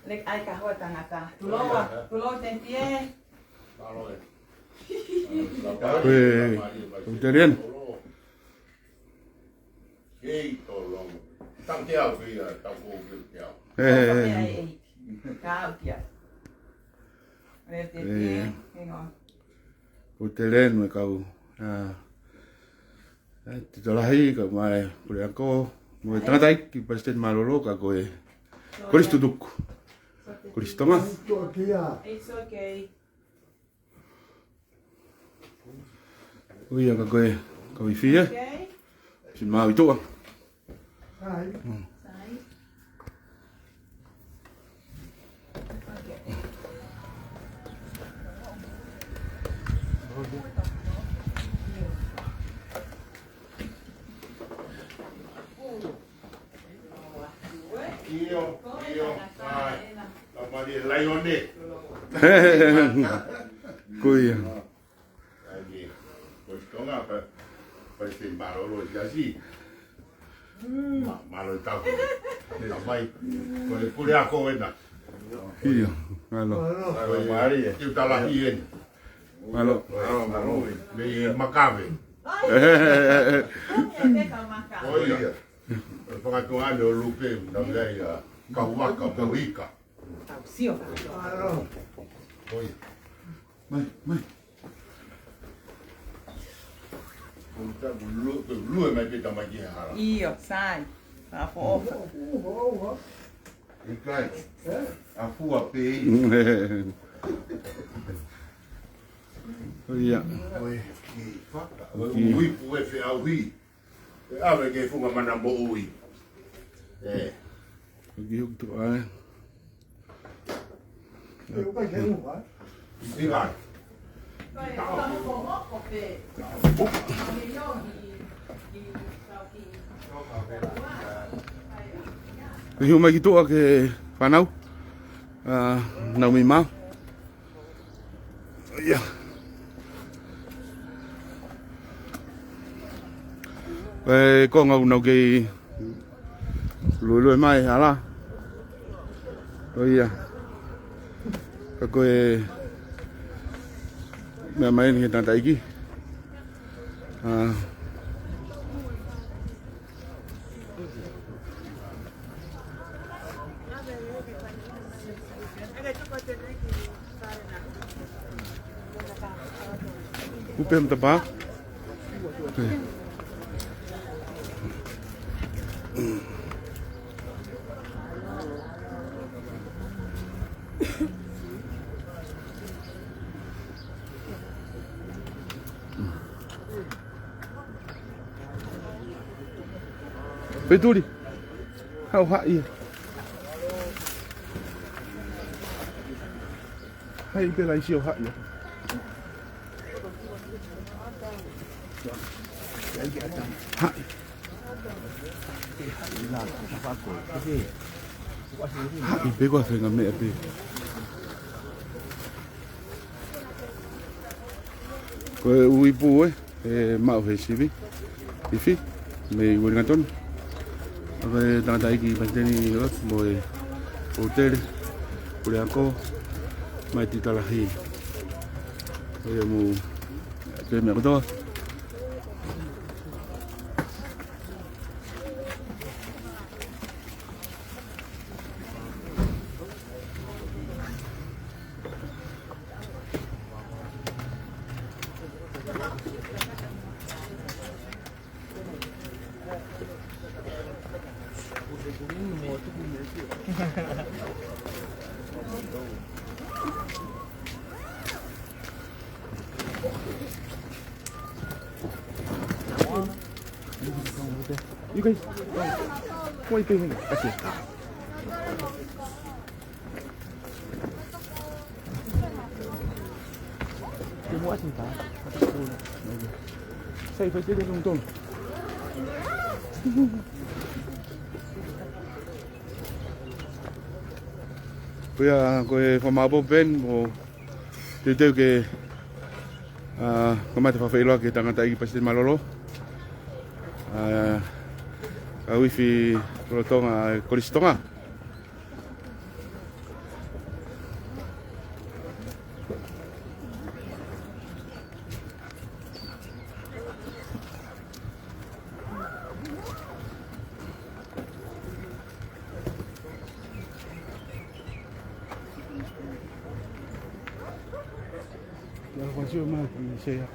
Lek aika hoitangata. Tulo tentie. Italian. Tăng theo vì tao cô kiểu theo. Cao kìa. Lek tentie. Italian mà cầu titolahi ka mai kuliah ko mo tangatai ki Palesiteni malolo ka ko kolis tuduk kolis Tonga. It's okay. Ui ka ko ifia sin mau itu ah. Cui Tonga Palesiteni malolo jadi malolo tahu sampai kuliah aku enak iya malo mari kita lahirin malo di Makabe oh iya pengaturan do lupe ndai kawaka kawika Sio. oh iya mai Lu mai kita magi hara. Io, sai. A fofa. Ikai. A fua pe. Iya. Oi, ki faka. Ui pu fe a ui. Ave ke funga mana mo ui. Gi tu ai. Ikai. Hiu mai gitu ke panau. Nau mi mau. Iya. Ko ngau nau ke lui mai hala. Oh iya. Ka ko mẹ máy hiện tại tại kia upem tapa Về tu đi. Hao hại. Hay bên này siêu hại nhỉ. Hại. Hại bé quá phải ngắm mẹ bé. Có ui pu ấy, mạo về xí bi. Đi phi. Mày quên ngăn tôn. Rồi đang tại kỳ Palesiteni rất mồi hotel kuliah ko mai titalahi. Rồi mu về mẹ tôi. You guys, what are you doing? That's it. Cái mũi thì phải. Xây phải chơi lung tung. Bây giờ coi phòng máu bơm bên một tiêu cái kemarin fa failo kita ngata igi pasti malolo Ka wifi ko Tonga kolisi Tonga. Ya kwasio ma ki se ya.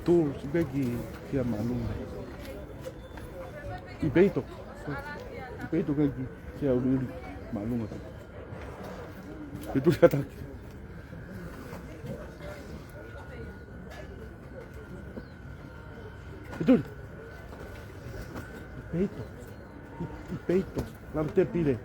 Tu sibeki kia malunga. Ipeito kaki se uri malunga ta. Itu ya tak. Itu. Ipeito. La te pide.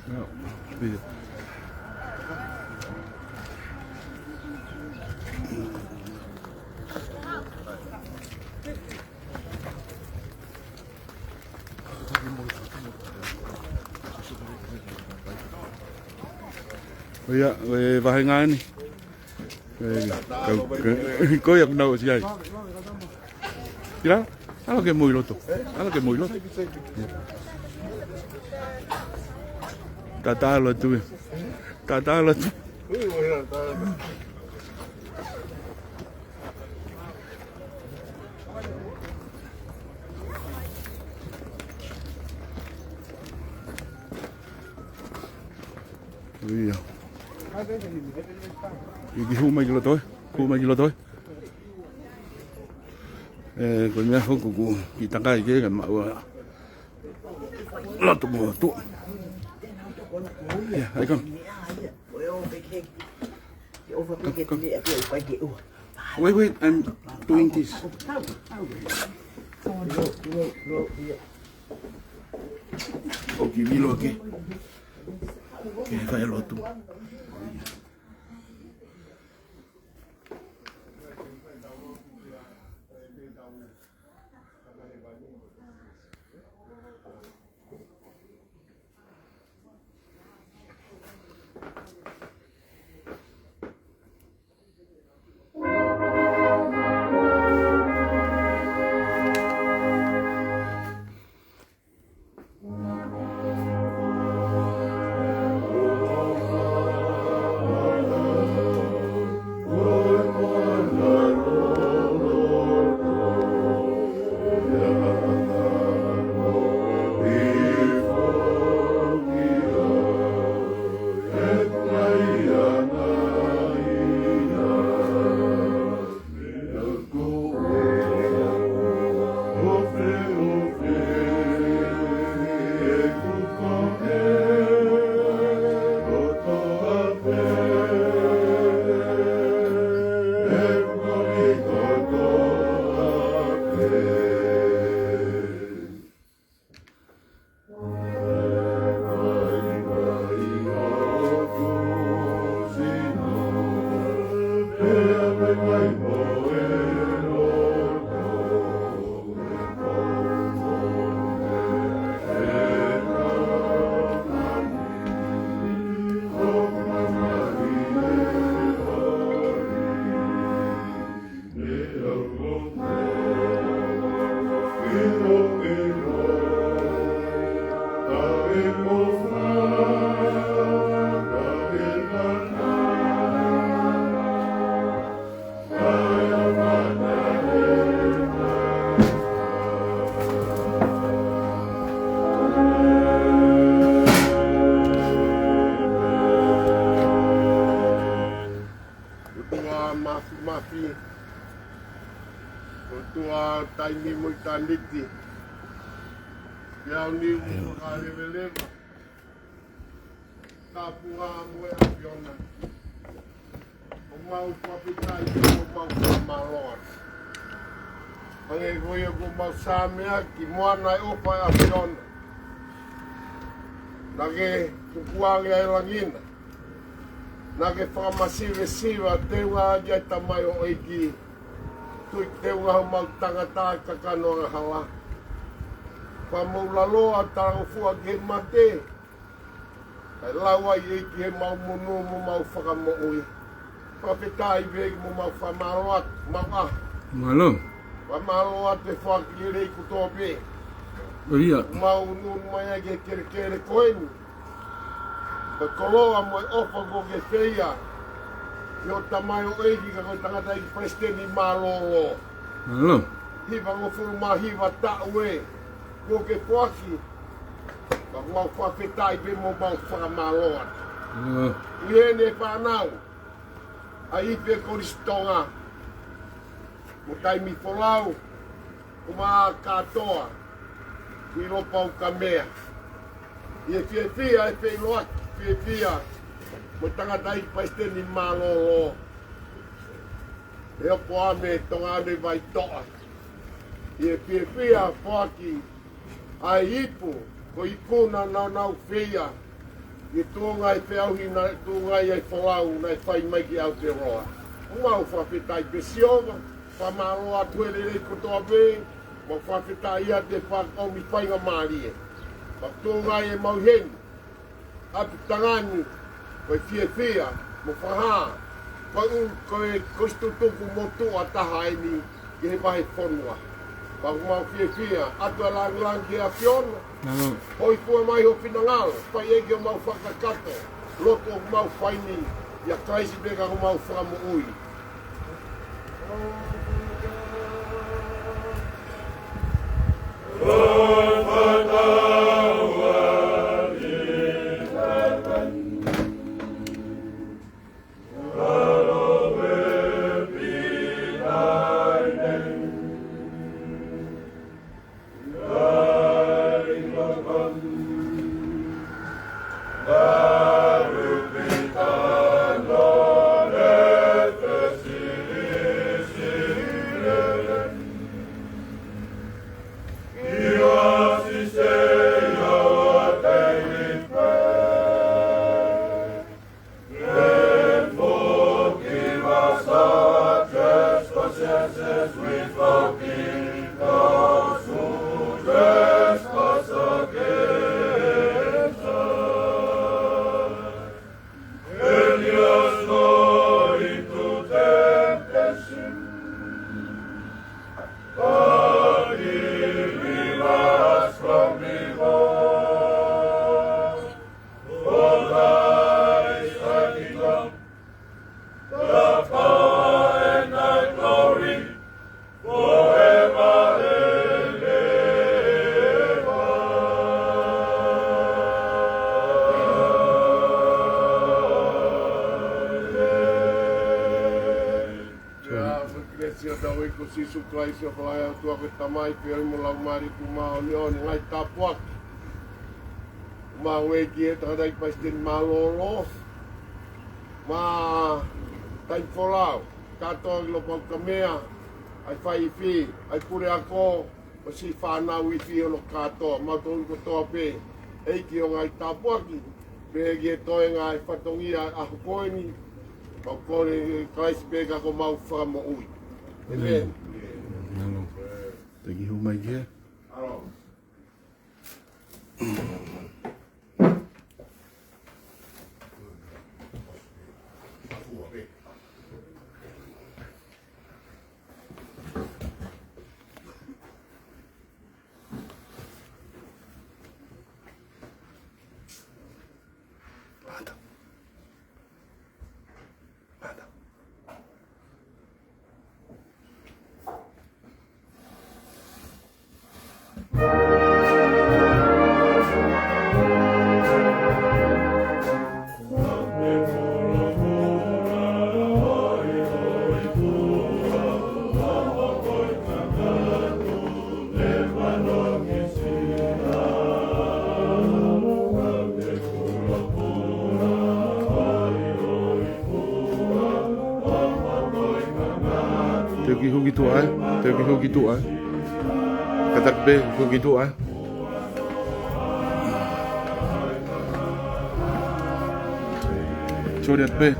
No, video. Iya, vahenga ni. Kau yang tahu sih. Kira, ala que muy loto. Tatalo tu. Iya. Iki huma gilo toi. Con mia ho ku kita kai ke kan ma wa. La tu mo tu. Ja, hij kan. Wait, I'm doing this. Oke, bilo oke. Oke, kayak lo tuh. Mafi. Tua taimi mo taniti. Yang ni kali belema. kapua mo e apiona. O mau papitai o mau malolo. Ange goia ko mau samea ki moana e opa e apiona. Nage tukuangi ai langina. Nage whakamasive-siva te unga ia tamai o eiki. Tui te unga ho mau tangata kakanoa hala. Whamaulaloa tarang fua ki he mate. Kai laua i eiki he mau munu mo mau whakamoui. Whawhetai veki mo mau whamaroat, mau ah. Malo. Whamaroat te whaki rei kutoa pe. Ia. Mau nunu mai ake kere koeni. Ka koloa mo e ofa ko ke feia. Yo tamai o eiki ka koe tangata i Palesiteni malolo. Malo. Hiva ngofuru mahiva ta'ue. Ko ke poaki. Ka mau whawhetai pe mo mau whakamaloa. Uene whanau. A ipe kolisi Tonga. Mo taimi folau. Kuma katoa. I ropa o ka mea. I e fia e fei loaki. Fia. Mo tangata i Palesiteni malolo. E o poa me tonga ane vai toa. I e fia poaki. Ai ipu. Ko ikuna nau fia. I tūnga i whiauhi na tūnga i ai whalau na i whai mai ki Aotearoa. Umau whawhetai pesioga. Whamaroa tuerere kotoa pe. Mo whawhetai ia te whakaumi whainga maarie. Pak tūnga i e mauheni. Api tangani. Koe fia. Mo whaha. Koe kostutuku mo tua taha eni. Ki he mahe whonua. Pak mau fia. Atu a lang ki a whiona. Hoi pua mai ho finangalo, pai eke o mau whakakato, loto o mau whaini, ia kaisi peka o mau whamo ui. Sisu Christ o whaia tua ke tamai pe oi mo lau mari ku mao ni o ni ngai tapuak. Ma weki e tangata i Palesiteni malolo. Ma tai folau. Kato i lopa ka mea. Ai whai I whi. Ai pure ako. O si whanau I whi o lo katoa. Ma tonu ko toa pe. Eiki o ngai tapuaki. Pe eki e toe ngai whatongia a hukoeni. Pau kore Christ pe kako mau whamo ui. Amen. Thank you, my dear. ki hoki tu ai, te ki hoki tu ai. Katak be hoki tu ai. Choriat be.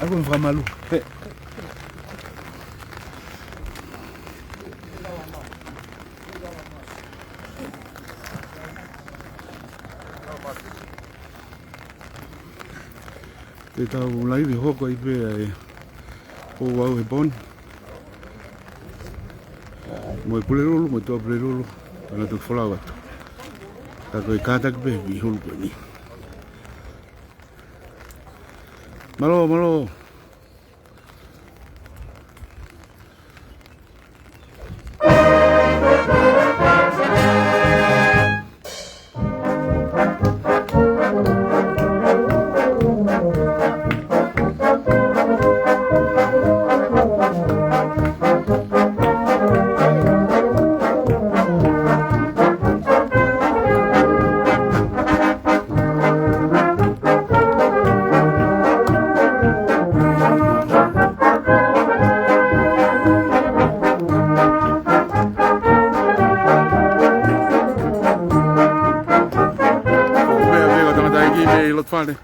Aku malolo. Te tau lai vi hoko I pe ai o wau he bon. Mo pule rolo, mo to pule rolo. Ana tu folawa. Ta ko kata ke be vi hol ko ni. Malo, malo. Fale.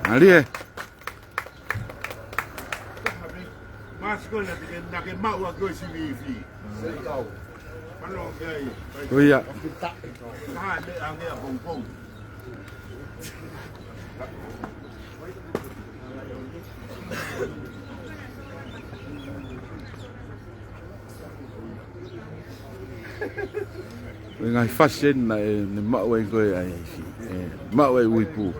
Alie. Oh iya. Ngai fashion na ne mawe ko ai mawe wipu.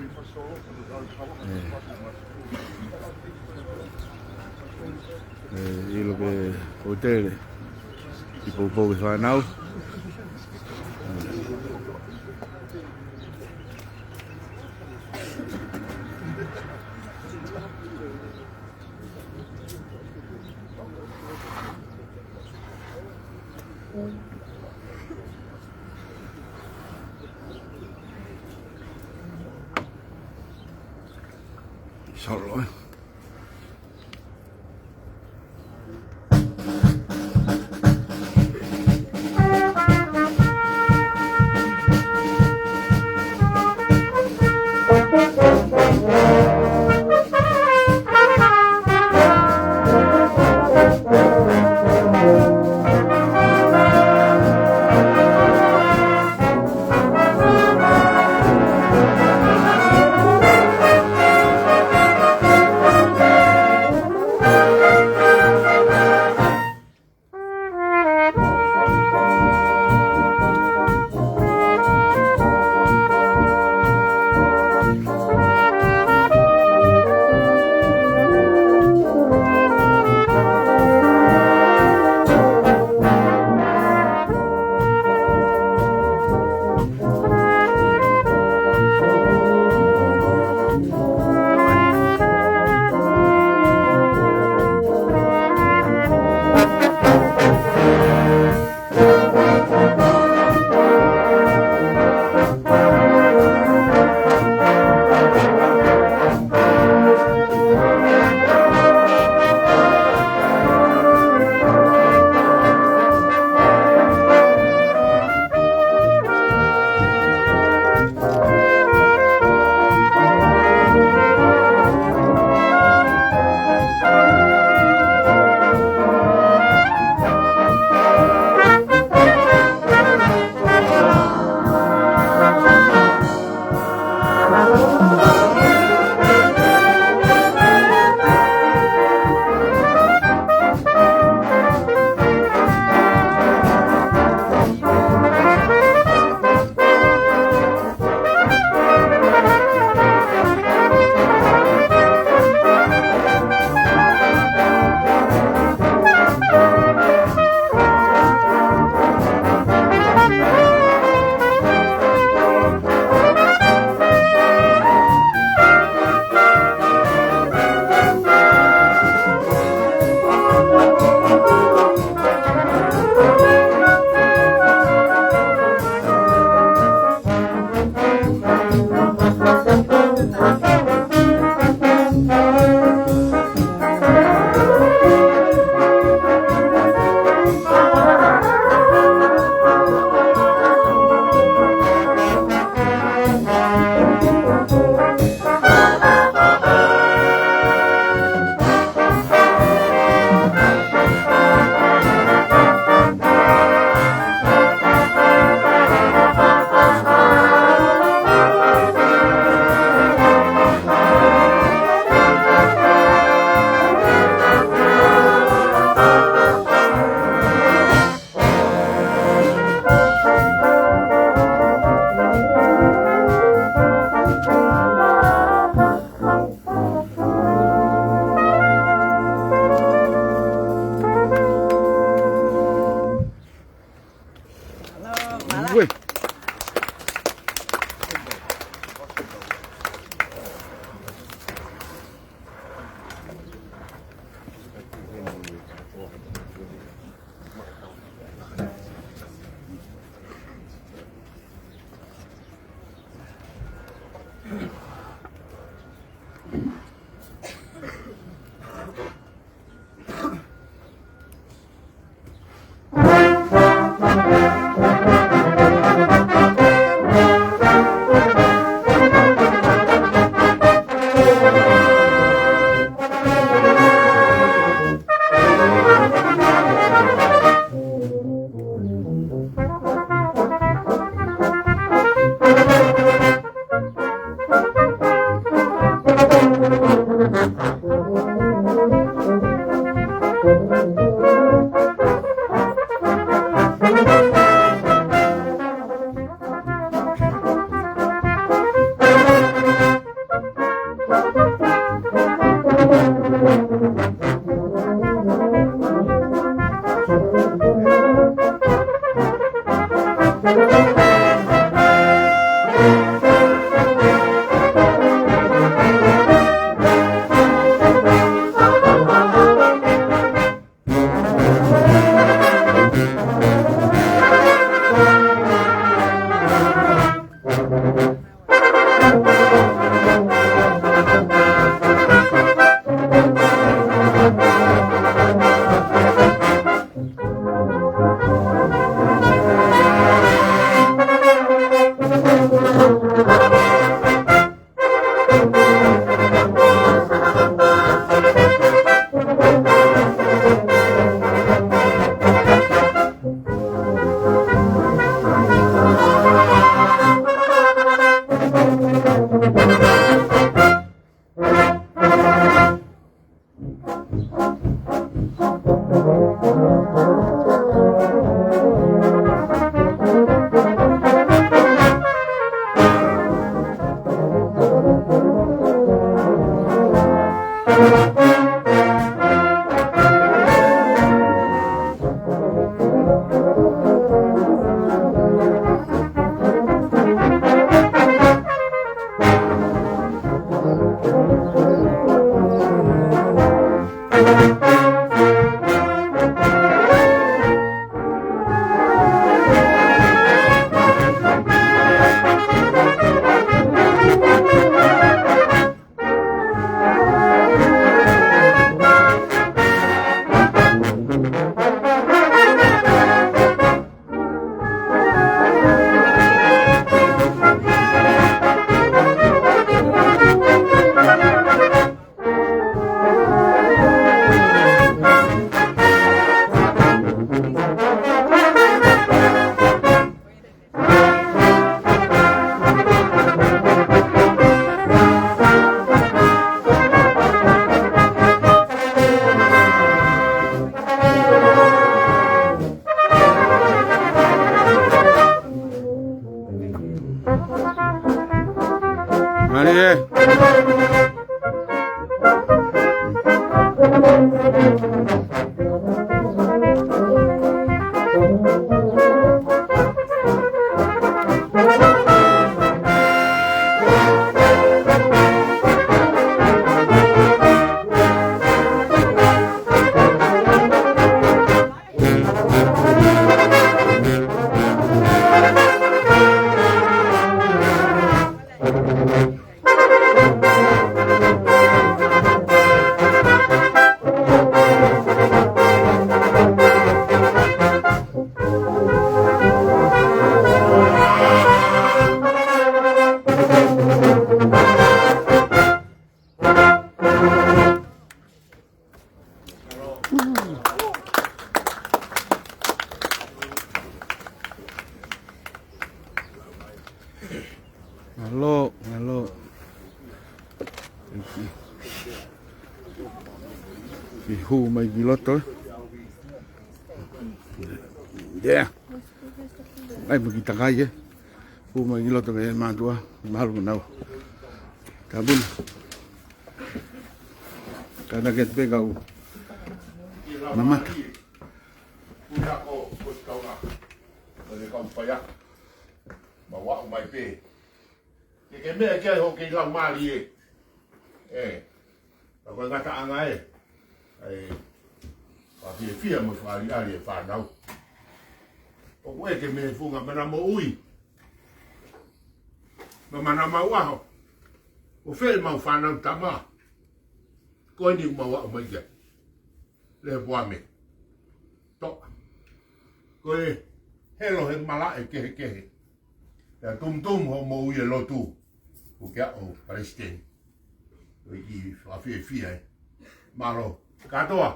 Y lo que hotel tipo un poco fanao solo ue. Marie. Malo, malo. Ihu mai giloto. Yeah. Ai begitu kaya. Hu mai giloto kaya mantua, mahal kenau. Kabun. Karena kita pegau. Mamata. Udah kok, kau nak. Dari kau payah. ma wa mai pe ke me ke ho ke la mali ko ngata anga ai pa fia mo fa ali fa nau o we ke me funga mana mo ui ma mana ma wa o fe ma fa nau tama ko ni ma wa mai ke le boa me to ko hello he mala ke ya tum ho mo ui lo tu o ke o Palesiteni o i fa fia malo katoa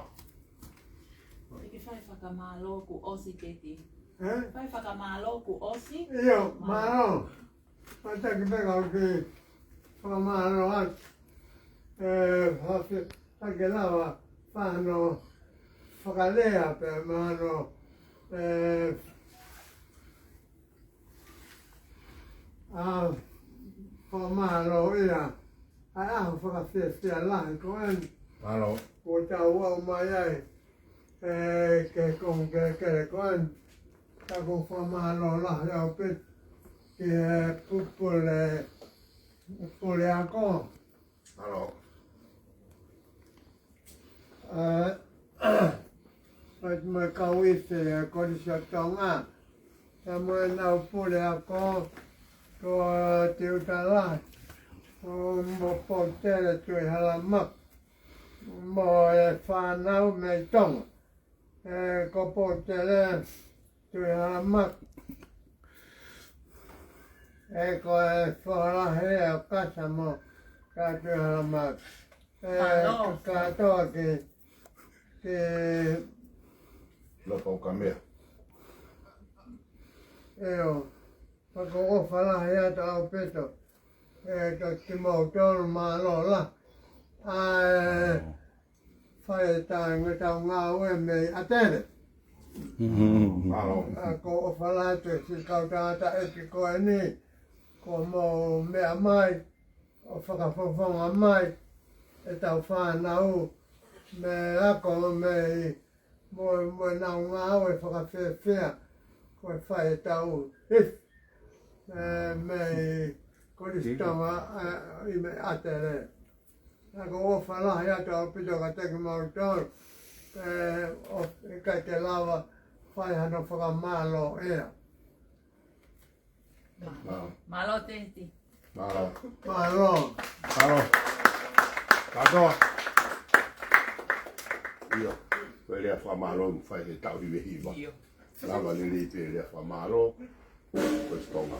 Ke fai whakamalo ku osi keti. Fai whakamalo ku osi? Io, malo. Ma te che vengo qui. Fa malo anche là fanno facalea per mano fa malo via. Fa festa là, come malo può uomo mai che con che con ta con fa malo là che pure ancora malo ma cauisse con il Tonga siamo andati pure ancora con Tiutala un po' tele tu alla ma mo fa nau me Tonga có bộ tele tu alla ma có fa la he casa mo ca tu alla ma ca to che lo con cambia io ma come fa la he ta peto che mo torno ma lo là fai tang người ta ngao em này à tên malo có phải là từ khi cao ta tại cái coi này có màu mẹ mai phải cả phong mai cái tàu pha nào mẹ có mẹ mồi nào ngao phải cả phê có phải tàu ít mẹ có đi tàu mẹ à tên Ako fala ya to pido ka te mo to o ka te lava fai hano fa malo Malo tenti. malo malo katoa io quelli a fa malo fai che tau di viva lava lì per a fa malo questo ma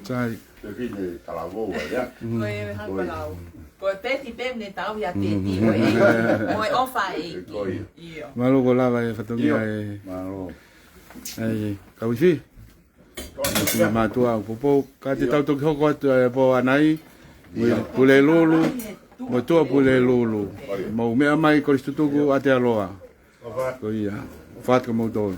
Sai. Quindi la lavoro, ya. Ko peti pemne tau ya teti moi ofa e. Io. Malo ko lava e fatongia e Malo. ai kausi. Ia matua popo ka te tau toki hoko atu e po anai. Pule lulu. Mo tua pule lulu. Mo mea mai ko istutuku ate aloa. Ko ia. Fatka mo tolu.